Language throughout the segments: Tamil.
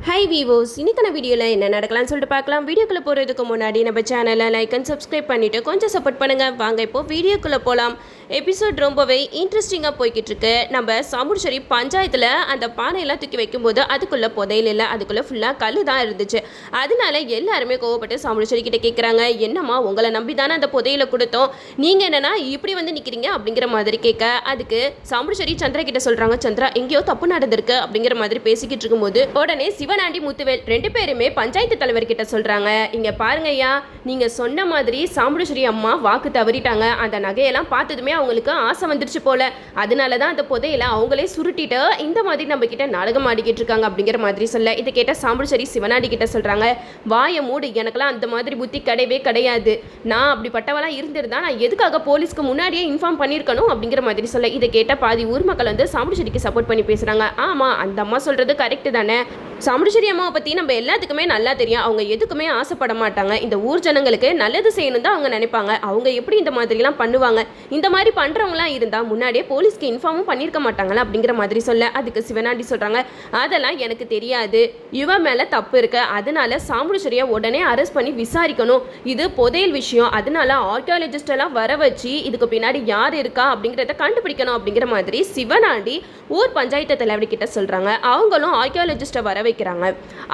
ஹை வீவோஸ், இன்னைக்கான வீடியோவில் என்ன நடக்கலாம்னு சொல்லிட்டு பார்க்கலாம். வீடியோக்குள்ளே போகிறதுக்கு முன்னாடி நம்ம சேனலை லைக் அண்ட் சப்ஸ்கிரைப் பண்ணிவிட்டு கொஞ்சம் சப்போர்ட் பண்ணுங்கள். வாங்க இப்போ வீடியோக்குள்ளே போகலாம். எபிசோட் ரொம்பவே இன்ட்ரெஸ்டிங்காக போய்கிட்டு இருக்கு. நம்ம சாமுடிச்சேரி பஞ்சாயத்தில் அந்த பானையெல்லாம் தூக்கி வைக்கும்போது அதுக்குள்ளே புதையல் இல்லை, அதுக்குள்ளே ஃபுல்லாக கல் தான் இருந்துச்சு. அதனால எல்லாருமே கோவப்பட்டு சாமுடிச்சேரி கிட்ட கேட்குறாங்க, என்னம்மா உங்களை நம்பி தானே அந்த புதையலை கொடுத்தோம், நீங்கள் என்னன்னா இப்படி வந்து நிற்கிறீங்க அப்படிங்கிற மாதிரி கேட்க, அதுக்கு சாமுடிச்சேரி சந்திரா கிட்ட சொல்கிறாங்க, சந்திரா எங்கேயோ தப்பு நடந்திருக்கு அப்படிங்கிற மாதிரி பேசிக்கிட்டு இருக்கும்போது உடனே சிவனாண்டி முத்துவேல் ரெண்டு பேருமே பஞ்சாயத்து தலைவர் கிட்ட சொல்கிறாங்க, இங்கே பாருங்க ஐயா, நீங்கள் சொன்ன மாதிரி சாமுடிச்சேரி அம்மா வாக்கு தவறிட்டாங்க. அந்த நகையெல்லாம் பார்த்ததுமே அவங்களுக்கு ஆசை வந்துருச்சு போல, அதனால தான் அந்த புதையில அவங்களே சுருட்டிட்டு இந்த மாதிரி நம்ம கிட்ட நாடகம் ஆடிக்கிட்டு இருக்காங்க அப்படிங்கிற மாதிரி சொல்ல, இதை கேட்ட சாமுடிச்சேரி சிவனாண்டி கிட்ட சொல்கிறாங்க, வாயை மூடு, எனக்கெல்லாம் அந்த மாதிரி புத்தி கிடையவே கிடையாது. நான் அப்படிப்பட்டவெல்லாம் இருந்திருந்தா நான் எதுக்காக போலீஸ்க்கு முன்னாடியே இன்ஃபார்ம் பண்ணியிருக்கணும் அப்படிங்கிற மாதிரி சொல்ல, இதை கேட்ட பாதி ஊர் மக்கள் வந்து சாமுடிச்சேரிக்கு சப்போர்ட் பண்ணி பேசுகிறாங்க. ஆமாம், அந்த அம்மா சொல்கிறது கரெக்டு தானே. சாமுடிச்சேரி அம்மாவை பற்றி நம்ம எல்லாத்துக்குமே நல்லா தெரியும். அவங்க எதுக்குமே ஆசைப்பட மாட்டாங்க. இந்த ஊர் ஜனங்களுக்கு நல்லது செய்யணும் தான் அவங்க நினைப்பாங்க. அவங்க எப்படி இந்த மாதிரிலாம் பண்ணுவாங்க? இந்த மாதிரி பண்ணுறவங்களாம் இருந்தால் முன்னாடியே போலீஸ்க்கு இன்ஃபார்மும் பண்ணியிருக்க மாட்டாங்களா அப்படிங்கிற மாதிரி சொல்ல, அதுக்கு சிவனாண்டி சொல்கிறாங்க, அதெல்லாம் எனக்கு தெரியாது, இவன் மேலே தப்பு இருக்கு, அதனால சாமுடிச்சேரியை உடனே அரெஸ்ட் பண்ணி விசாரிக்கணும். இது புதையல் விஷயம், அதனால ஆர்கியாலஜிஸ்ட் எல்லாம் வர வச்சு இதுக்கு பின்னாடி யார் இருக்கா அப்படிங்கிறத கண்டுபிடிக்கணும் அப்படிங்கிற மாதிரி சிவனாண்டி ஊர் பஞ்சாயத்து தலைவர்கிட்ட சொல்கிறாங்க. அவங்களும் ஆர்கியாலஜிஸ்ட்டை வர வைக்கிறாங்க.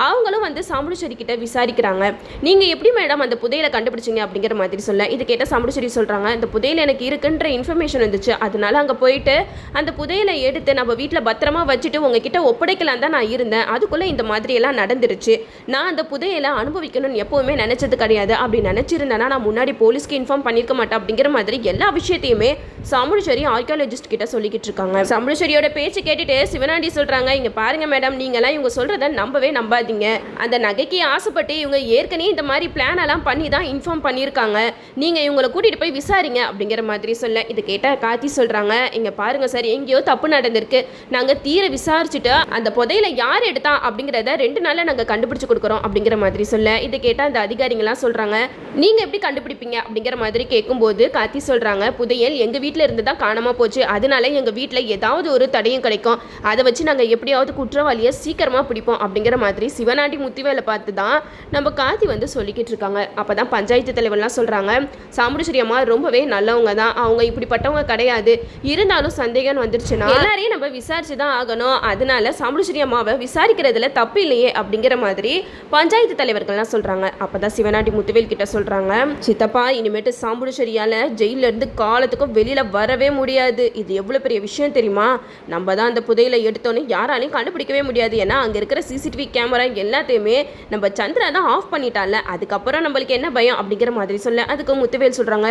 அவங்களும் வந்து சாமுடிச்சேரி கிட்ட விசாரிக்கிறாங்க, நீங்கள் எப்படி மேடம் அந்த புதையலை கண்டுபிடிச்சிங்க அப்படிங்கிற மாதிரி சொல்ல, இது கேட்ட சாமுடிச்சேரி சொல்கிறாங்க, இந்த புதையல் எனக்கு இருக்குன்ற இன்ஃபர்மேஷன் வந்துச்சு, அதனால அங்கே போயிட்டு அந்த புதையலை எடுத்து நம்ம வீட்டில் பத்திரமா வச்சுட்டு உங்ககிட்ட ஒப்படைக்கலாம் தான் நான் இருந்தேன். அதுக்குள்ளே இந்த மாதிரியெல்லாம் நடந்துருச்சு. நான் அந்த புதையலை அனுபவிக்கணும்னு எப்போவுமே நினச்சது கிடையாது. அப்படி நினச்சிருந்தேன்னா நான் முன்னாடி போலீஸ்க்கு இன்ஃபார்ம் பண்ணியிருக்க மாட்டேன் அப்படிங்கிற மாதிரி எல்லா விஷயத்தையுமே சாமுடிச்சேரி ஆர்கியாலஜிஸ்ட் கிட்ட சொல்லிக்கிட்டு இருக்காங்க. சாமுடிச்சேரியோட பேச்சு கேட்டுட்டு சிவனாண்டி சொல்கிறாங்க, இங்கே பாருங்க மேடம், நீங்களாம் இவங்க சொல்கிறத நம்பவே நம்பாதீங்க. அந்த நகைக்கு ஆசைப்பட்டு இவங்க ஏற்கனவே இந்த மாதிரி பிளான் எல்லாம் பண்ணி தான் இன்ஃபார்ம் பண்ணியிருக்காங்க. நீங்கள் இவங்களை கூட்டிகிட்டு போய் விசாரிங்க அப்படிங்கிற மாதிரி சொல்ல, இது கேட்டால் கார்த்தி சொல்கிறாங்க, இங்கே பாருங்க சார், எங்கேயோ தப்பு நடந்திருக்கு, நாங்கள் தீர விசாரிச்சுட்டு அந்த புதையில யார் எடுத்தா அப்படிங்கிறத 2 நாளில் நாங்கள் கண்டுபிடிச்சு கொடுக்குறோம் அப்படிங்கிற மாதிரி சொல்ல, இதை கேட்டால் அந்த அதிகாரிங்களாம் சொல்கிறாங்க, நீங்கள் எப்படி கண்டுபிடிப்பீங்க அப்படிங்கிற மாதிரி கேட்கும்போது கார்த்தி சொல்கிறாங்க, புதையல் எங்கள் வீட்டில் இருந்து தான் காணாமல் போச்சு, அதனால எங்கள் வீட்டில் ஏதாவது ஒரு தடையும் கிடைக்கும், அதை வச்சு நாங்கள் எப்படியாவது குற்றவாளியை சீக்கிரமாக பிடிப்போம் அப்படிங்கிற மாதிரி சிவனாண்டி முத்துவேலை பார்த்து தான் நம்ம கார்த்தி வந்து சொல்லிக்கிட்டு இருக்காங்க. அப்போ தான் பஞ்சாயத்து தலைவர்லாம் சொல்கிறாங்க, சாமுடிச்சேரி அம்மா ரொம்பவே நல்லவங்க தான், அவங்க இப்படிப்பட்டவங்க கிடையாது, இருந்தாலும் சந்தேகம் வந்துருச்சுன்னா எல்லாரையும் நம்ம விசாரிச்சு தான் ஆகணும், அதனால சாமுடிச்சேரி அம்மாவை விசாரிக்கிறதுல தப்பு இல்லையே அப்படிங்கிற மாதிரி பஞ்சாயத்து தலைவர்கள்லாம் சொல்கிறாங்க. அப்போ தான் சிவனாண்டி முத்துவேல் கிட்ட சொல்கிறாங்க, சித்தப்பா இனிமேட்டு சாமுடிச்சேரியால் ஜெயிலில் இருந்து காலத்துக்கும் வெளியில் வரவே முடியாது, இது எவ்வளோ பெரிய விஷயம் தெரியுமா, நம்ம தான் அந்த புதையில எடுத்தோன்னு யாராலையும் கண்டுபிடிக்கவே முடியாது, ஏன்னா அங்கே இருக்கிற சிசிடிவி கேமரா எல்லாத்தையுமே நம்ம சந்திரா தான் ஆஃப் பண்ணிட்டால, அதுக்கப்புறம் நம்மளுக்கு என்ன பயம் அப்படிங்கிற மாதிரி சொல்ல, அதுக்கு முத்துவேல் சொல்கிறாங்க,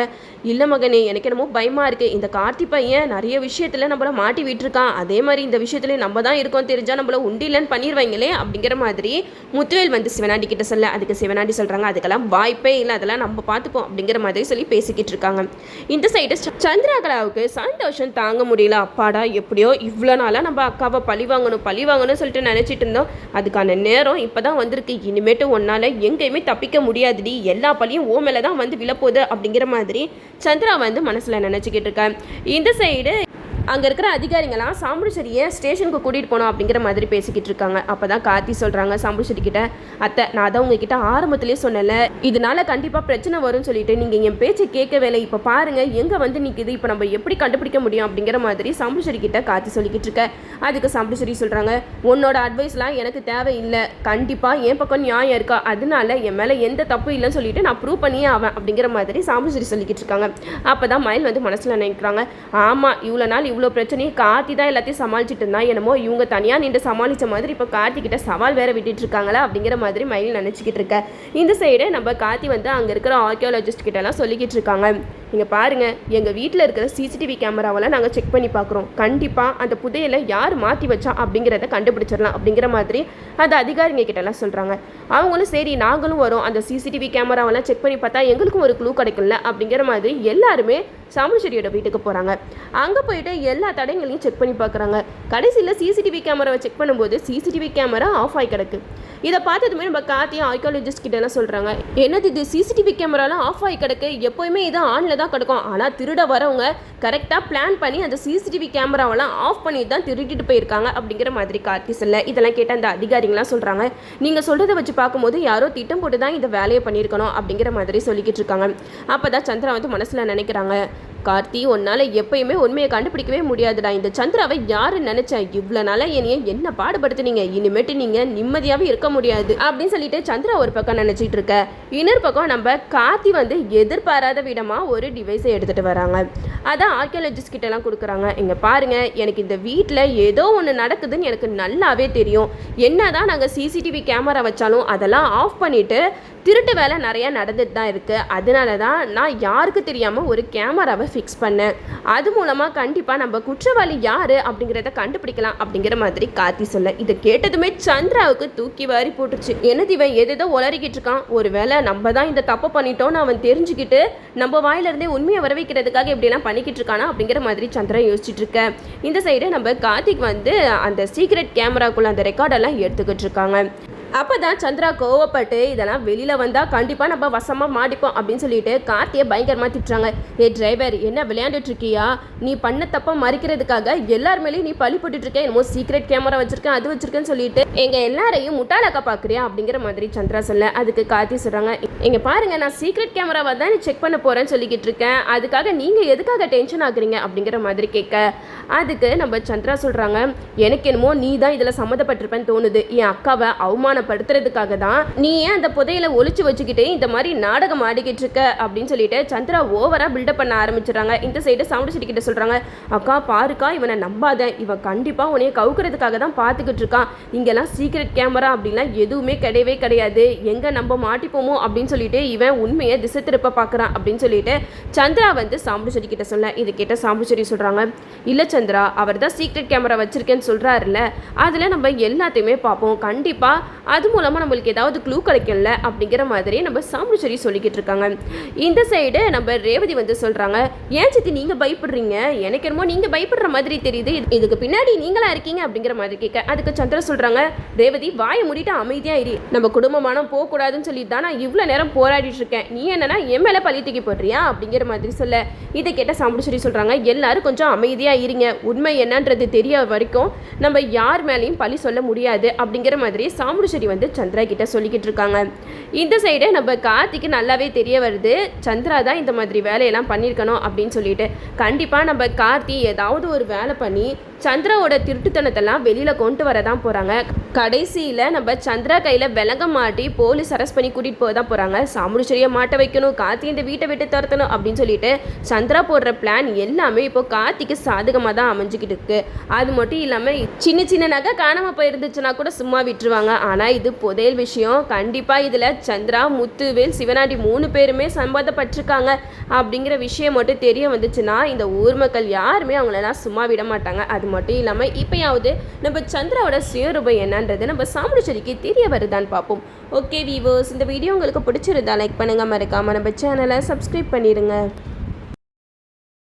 இல்லை மகனே, எனக்கு என்னமோ பயமாக இருக்குது, இந்த கார்த்தி பையன் நிறைய விஷயத்தில் நம்மளை மாட்டி விட்டுருக்கான், அதே மாதிரி இந்த விஷயத்துலேயும் நம்ம தான் இருக்கோம் தெரிஞ்சால் நம்மளை உண்டிலன்னு பண்ணிடுவாங்களே அப்படிங்கிற மாதிரி முத்துவேல் வந்து சிவனாண்டி கிட்ட சொல்ல, அதுக்கு சிவனாண்டி சொல்கிறாங்க, அதுக்கெல்லாம் வாய்ப்பே இல்லை, அதெல்லாம் நம்ம பார்த்துப்போம் அப்படிங்கிற மாதிரி சொல்லி பேசிக்கிட்டு இருக்காங்க. இந்த சைடு சந்திராகலாவுக்கு சந்தோஷம் தாங்க முடியல, அப்பாடா எப்படியோ இவ்வளோ நாளாக நம்ம அக்காவை பழி வாங்கணும்னு சொல்லிட்டு நினச்சிட்டு இருந்தோம், அதுக்கான நேரம் இப்போ தான் வந்திருக்கு, இனிமேட்டு ஒன்னால் எங்கேயுமே தப்பிக்க முடியாதுடி, எல்லா பழியும் ஓ மேலே தான் வந்து விழப்போகுது அப்படிங்கிற மாதிரி சந்திரா வந்து மனசில் நினச்சிக்கிட்டு இருக்கேன். இந்த சைடு அங்கே இருக்கிற அதிகாரிங்களாம் சாமுடிச்சேரியை ஸ்டேஷனுக்கு கூட்டிகிட்டு போனோம் அப்படிங்கிற மாதிரி பேசிக்கிட்டு இருக்காங்க. அப்போ தான் கார்த்தி சொல்கிறாங்க சாமுடிச்சேரி கிட்ட, அத்தை நான் தான் உங்ககிட்ட ஆரம்பத்திலே சொன்னல, இதனால கண்டிப்பாக பிரச்சனை வரும்னு சொல்லிட்டு நீங்கள் என் பேச்சை கேட்கவே இல்லை, இப்போ பாருங்கள் எங்கே வந்து நிற்குது, இப்போ நம்ம எப்படி கண்டுபிடிக்க முடியும் அப்படிங்கிற மாதிரி சாமுடிச்சேரி கிட்ட கார்த்தி சொல்லிக்கிட்டு இருக்க. அதுக்கு சாமுடிச்சேரி சொல்கிறாங்க, உன்னோட அட்வைஸ்லாம் எனக்கு தேவையில்லை, கண்டிப்பாக என் பக்கம் நியாயம் இருக்கா, அதனால என் மேலே எந்த தப்பு இல்லைன்னு சொல்லிட்டு நான் ப்ரூவ் பண்ணியே ஆவேன் அப்படிங்கிற மாதிரி சாமுடிச்சேரி சொல்லிக்கிட்டு இருக்காங்க. அப்போ தான் மயில் வந்து மனசில் நினைக்கிறாங்க, ஆமாம் இவ்வளோ நாள் இவ்வளோ பிரச்சனையை கார்த்தி தான் எல்லாத்தையும் சமாளிச்சுட்டு இருந்தா, என்னமோ இவங்க தனியாக நின்று சமாளித்த மாதிரி இப்போ கார்த்தி கிட்ட சவால் வேற விட்டுட்டு இருக்காங்களா அப்படிங்கிற மாதிரி மயில் நினச்சிக்கிட்டு இருக்க. இந்த சைடு நம்ம கார்த்தி வந்து அங்கே இருக்கிற ஆர்கியாலஜிஸ்ட் கிட்டலாம் சொல்லிக்கிட்டு இருக்காங்க, இங்கே பாருங்கள் எங்கள் வீட்டில் இருக்கிற சிசிடிவி கேமராவெல்லாம் நாங்கள் செக் பண்ணி பார்க்குறோம், கண்டிப்பாக அந்த புதையலை யார் மாற்றி வச்சா அப்படிங்கிறத கண்டுபிடிச்சிடலாம் அப்படிங்கிற மாதிரி அந்த அதிகாரிங்க கிட்டலாம் சொல்கிறாங்க. அவங்களும் சரி நாங்களும் வரோம், அந்த சிசிடிவி கேமராவெல்லாம் செக் பண்ணி பார்த்தா எங்களுக்கும் ஒரு க்ளூ கிடைக்கும்ல அப்படிங்கிற மாதிரி எல்லாருமே சாமுடிச்சேரியோட வீட்டுக்கு போகிறாங்க. அங்கே போயிட்டு எல்லா தடங்களையும் செக் பண்ணி பார்க்குறாங்க. கடைசியில் சிசிடிவி கேமராவை செக் பண்ணும்போது சிசிடிவி கேமரா ஆஃப் ஆகி கிடக்கு. இதை பார்த்ததுமே நம்ம கார்த்தியும் ஆர்கியாலஜிஸ்ட் கிட்ட எல்லாம் சொல்கிறாங்க, என்னது இது சிசிடிவி கேமராலாம் ஆஃப் ஆகி கிடக்கு, எப்போயுமே இது ஆனில் தான் கிடக்கும், ஆனால் திருட வரவங்க கரெக்டாக பிளான் பண்ணி அந்த சிசிடிவி கேமராவெல்லாம் ஆஃப் பண்ணி தான் திருட்டிட்டு போயிருக்காங்க அப்படிங்கிற மாதிரி கார்த்தி சொல்ல, இதெல்லாம் கேட்ட அந்த அதிகாரிகளாம் சொல்கிறாங்க, நீங்கள் சொல்கிறத வச்சு பார்க்கும்போது யாரோ திட்டம் போட்டு தான் இந்த வேலையை பண்ணியிருக்கணும் அப்படிங்கிற மாதிரி சொல்லிக்கிட்டு இருக்காங்க. அப்போ தான் சந்திரா வந்து மனசில் நினைக்கிறாங்க, கார்த்தி உன்னால் எப்பயுமே உண்மையை கண்டுபிடிக்கவே முடியாதுடா, இந்த சந்திராவை யாரு நினைச்சா, இவ்வளோ நாளாக என்னைய என்ன பாடுபடுத்துனீங்க, இனிமேட்டு நீங்கள் நிம்மதியாகவே இருக்க முடியாது அப்படின்னு சொல்லிட்டு சந்திரா ஒரு பக்கம் நினச்சிட்டு இருக்க, இன்னொரு பக்கம் நம்ம கார்த்தி வந்து எதிர்பாராத விதமாக ஒரு டிவைஸை எடுத்துகிட்டு வராங்க. அதான் ஆர்கியாலஜிஸ்ட் கிட்டலாம் கொடுக்குறாங்க, இங்கே பாருங்கள், எனக்கு இந்த வீட்டில் ஏதோ ஒன்று நடக்குதுன்னு எனக்கு நல்லாவே தெரியும், என்னதான் நாங்கள் சிசிடிவி கேமரா வச்சாலும் அதெல்லாம் ஆஃப் பண்ணிவிட்டு திருட்டு வேலை நிறையா நடந்துட்டு தான் இருக்குது, அதனால தான் நான் யாருக்கு தெரியாமல் ஒரு கேமராவை ஃபிக்ஸ் பண்ணேன், அது மூலமாக கண்டிப்பாக நம்ம குற்றவாளி யார் அப்படிங்கிறத கண்டுபிடிக்கலாம் அப்படிங்கிற மாதிரி கார்த்தி சொல்ல, இதை கேட்டதுமே சந்திராவுக்கு தூக்கி வாரி போட்டுருச்சு. என்னது இவன் எதோ உளறிக்கிட்டு இருக்கான், ஒரு வேளை நம்ம தான் இந்த தப்பு பண்ணிட்டோன்னு அவன் தெரிஞ்சுக்கிட்டு நம்ம வாயிலிருந்தே உண்மையை வர வைக்கிறதுக்காக இப்படியெல்லாம் பண்ணிக்கிட்டு இருக்கானா அப்படிங்கிற மாதிரி சந்திரா யோசிச்சுட்டு இருக்க. இந்த சைடு நம்ம கார்த்திக் வந்து அந்த சீக்ரெட் கேமராக்குள்ள அந்த ரெக்கார்டெல்லாம் எடுத்துக்கிட்டு இருக்காங்க. அப்போ தான் சந்திரா கோவப்பட்டு இதெல்லாம் வெளியில் வந்தால் கண்டிப்பாக நம்ம வசமாக மாட்டிப்போம் அப்படின்னு சொல்லிட்டு கார்த்தியை பயங்கரமாக திட்டுறாங்க. ஏ டிரைவர், என்ன விளையாண்டுட்ருக்கியா, நீ பண்ண தப்பை மறைக்கிறதுக்காக எல்லார் மேலேயும் நீ பழி போட்டுட்ருக்க, என்னமோ சீக்ரெட் கேமரா வச்சுருக்கேன் அது வச்சுருக்கேன்னு சொல்லிட்டு எங்கள் எல்லாரையும் முட்டாளாக்கா பார்க்குறியா அப்படிங்கிற மாதிரி சந்திரா சொல்ல, அதுக்கு கார்த்தி சொல்கிறாங்க, இங்கே பாருங்கள், நான் சீக்ரெட் கேமராவை தான் நீ செக் பண்ண போகிறேன்னு சொல்லிக்கிட்டு இருக்கேன், அதுக்காக நீங்கள் எதுக்காக டென்ஷன் ஆகுறீங்க அப்படிங்கிற மாதிரி கேட்க, அதுக்கு நம்ம சந்திரா சொல்கிறாங்க, எனக்கு என்னமோ நீ தான் இதில் சம்மந்தப்பட்டிருப்பேன்னு தோணுது, என் அக்காவை அவமானப்படுத்துறதுக்காக தான் நீ ஏன் அந்த புதையில ஒளிச்சு வச்சுக்கிட்டு இந்த மாதிரி நாடகம் ஆடிக்கிட்டு இருக்க அப்படின்னு சொல்லிட்டு சந்திரா ஓவரா பில்டப் பண்ண ஆரம்பிச்சிடறாங்க. இந்த சைடு சவுண்ட் சிட்டி கிட்ட சொல்றாங்க, அக்கா பாருக்கா, இவனை நம்பாத, இவன் கண்டிப்பா உன்னைய கவுக்கிறதுக்காக தான் பார்த்துக்கிட்டு இருக்கான், இங்கெல்லாம் சீக்ரெட் கேமரா அப்படின்லாம் எதுவுமே கிடையவே கிடையாது, எங்க நம்ம மாட்டிப்போமோ அப்படின்னு சொல்லிட்டு இவன் உண்மையை திசை திருப்ப பார்க்குறான் அப்படின்னு சொல்லிட்டு சந்திரா வந்து சாம்புச்சேரி கிட்ட சொல்ல, இது கேட்ட சாம்புச்சேரி சொல்றாங்க, இல்லை சந்திரா, அவர் தான் சீக்ரெட் கேமரா வச்சிருக்கேன்னு சொல்றாருல்ல, அதுல நம்ம எல்லாத்தையுமே பார்ப்போம், கண்டிப்பா அது மூலமா நம்மளுக்கு ஏதாவது க்ளூ கிடைக்கும்ல அப்படிங்கிற மாதிரி நம்ம சாம்புச்சேரி சொல்லிக்கிட்டு இருக்காங்க. இந்த சைடு நம்ம ரேவதி வந்து சொல்றாங்க, ஏன் சித்தி நீங்க பயப்படுறீங்க, எனக்கு என்னமோ நீங்க பயப்படுற மாதிரி தெரியுது, இதுக்கு பின்னாடி நீங்களா இருக்கீங்க அப்படிங்கிற மாதிரி கேட்க, அதுக்கு சந்திரா சொல்றாங்க, ரேவதி வாயை மூடிட்டு அமைதியா இரு, நம்ம குடும்பமானம் போக கூடாதுன்னு சொல்லி தான் நான் இவ்வளவு நேரம் போராடிட்டு இருக்கேன், நீ என்னன்னா என் மேல பழி தூக்கி போடுறியா அப்படிங்கிற மாதிரி சொல்ல, இதை கேட்ட சாம்புச்சேரி சொல்றாங்க, எல்லாரும் கொஞ்சம் அமைதியா இருங்க, உண்மை என்னன்றது தெரிய வரைக்கும் நம்ம யார் மேலேயும் பழி சொல்ல முடியாது அப்படிங்கிற மாதிரி சாம்புச்சேரி வந்து சந்திரா கிட்ட சொல்லிக்கிட்டு இருக்காங்க. இந்த சைடு நம்ம கார்த்திக்கு நல்லாவே தெரிய வருது, சந்திரா தான் இந்த மாதிரி வேலையெல்லாம் பண்ணியிருக்கணும் அப்படின்னு சொல்லிட்டு, கண்டிப்பாக நம்ம கார்த்தி ஏதாவது ஒரு வேலை பண்ணி சந்திராவோட திருட்டுத்தனத்தெல்லாம் வெளியில் கொண்டு வர தான் போகிறாங்க. கடைசியில் நம்ம சந்திரா கையில் விலங்க மாட்டி போலீஸ் அரெஸ்ட் பண்ணி கூட்டிகிட்டு போக தான் போகிறாங்க. சாமுடிச்சேரியை மாட்ட வைக்கணும், கார்த்தி இந்த வீட்டை விட்டு துரத்தணும் அப்படின்னு சொல்லிட்டு சந்திரா போடுற பிளான் எல்லாமே இப்போ கார்த்திக்கு சாதகமாக தான் அமைஞ்சிக்கிட்டு இருக்கு. அது மட்டும் இல்லாமல் சின்ன சின்ன நகை காணாமல் போயிருந்துச்சுன்னா கூட சும்மா விட்டுருவாங்க, ஆனால் இது புதையல் விஷயம், கண்டிப்பாக இதில் சந்திரா, முத்துவேல், சிவனாண்டி 3 பேருமே சம்பந்தப்பட்டிருக்காங்க அப்படிங்கிற விஷயம் மட்டும் தெரிய வந்துச்சுன்னா இந்த ஊர் மக்கள் யாருமே அவங்களெல்லாம் சும்மா விட மாட்டாங்க. அது மட்டும் இல்லாமல் இப்போயாவது நம்ம சந்திராவோட சுயரூபம் என்னன்றது நம்ம சாமுடிச்சேரிக்கு தெரிய வருதான்னு பார்ப்போம். ஓகே வீவர்ஸ், இந்த வீடியோ உங்களுக்கு பிடிச்சிருந்தா லைக் பண்ணுங்கள், மறக்காமல் நம்ம சேனலை சப்ஸ்கிரைப் பண்ணிடுங்க.